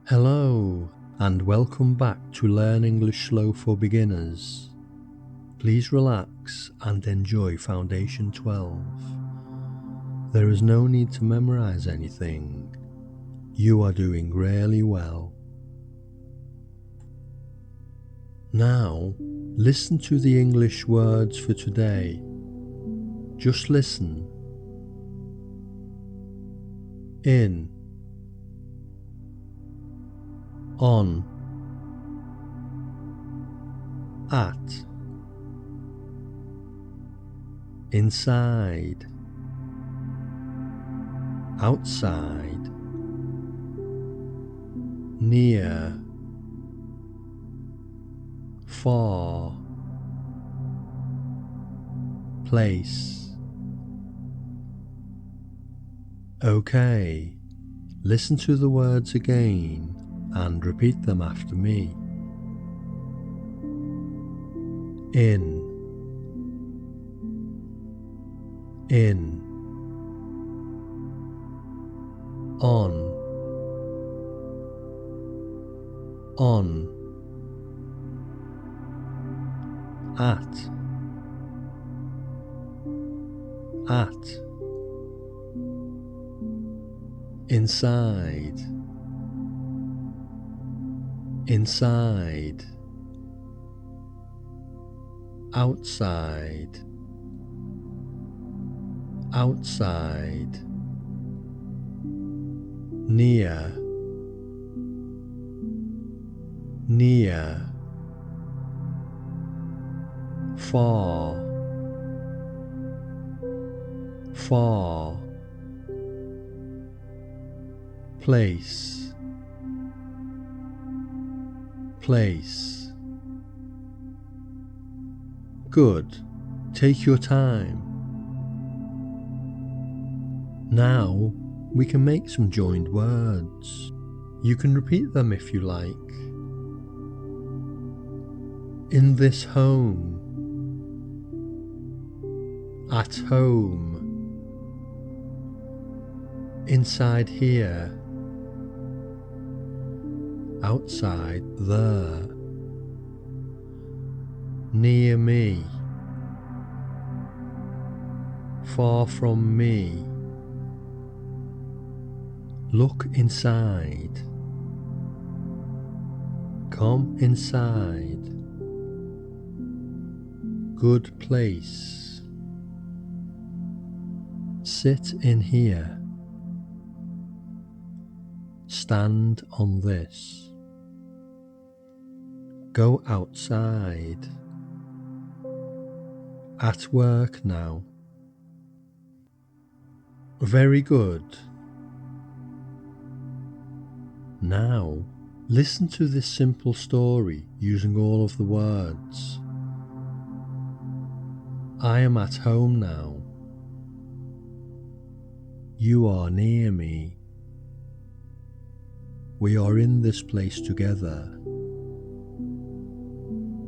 Hello, and welcome back to Learn English Slow for Beginners. Please relax and enjoy Foundation 12. There is no need to memorize anything. You are doing really well. Now, listen to the English words for today. Just listen. In, on, at, inside, outside, near, far, place. Okay, listen to the words again and repeat them after me. In, on, at, inside, outside, near, far, place. Good. Take your time. Now we can make some joined words. You can repeat them if you like. In this home, at home, inside here, outside there, near me, far from me. Look inside. Come inside. Good place. Sit in here. Stand on this. Go outside. At work now. Very good. Now, listen to this simple story using all of the words. I am at home now. You are near me. We are in this place together.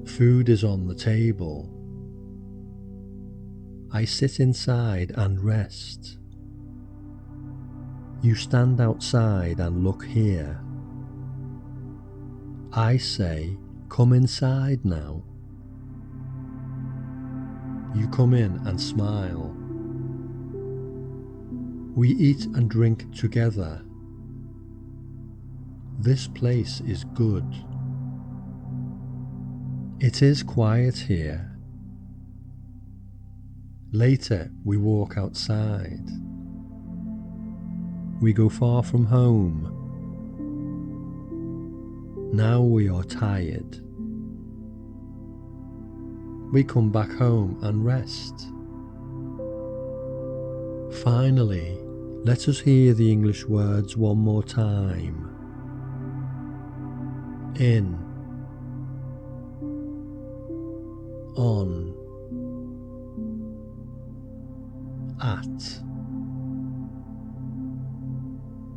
Food is on the table. I sit inside and rest. You stand outside and look here. I say, come inside now. You come in and smile. We eat and drink together. This place is good. It is quiet here. Later we walk outside. We go far from home. Now we are tired. We come back home and rest. Finally, let us hear the English words one more time. In, on, at,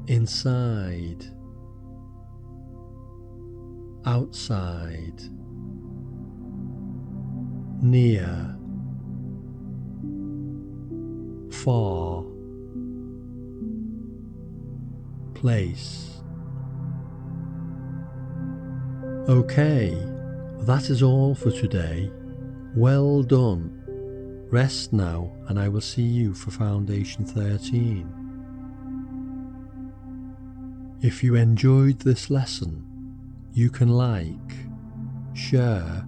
inside, outside, near, far, place. Okay, that is all for today. Well done. Rest now, and I will see you for Foundation 13. If you enjoyed this lesson, you can like, share,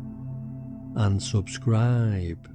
and subscribe.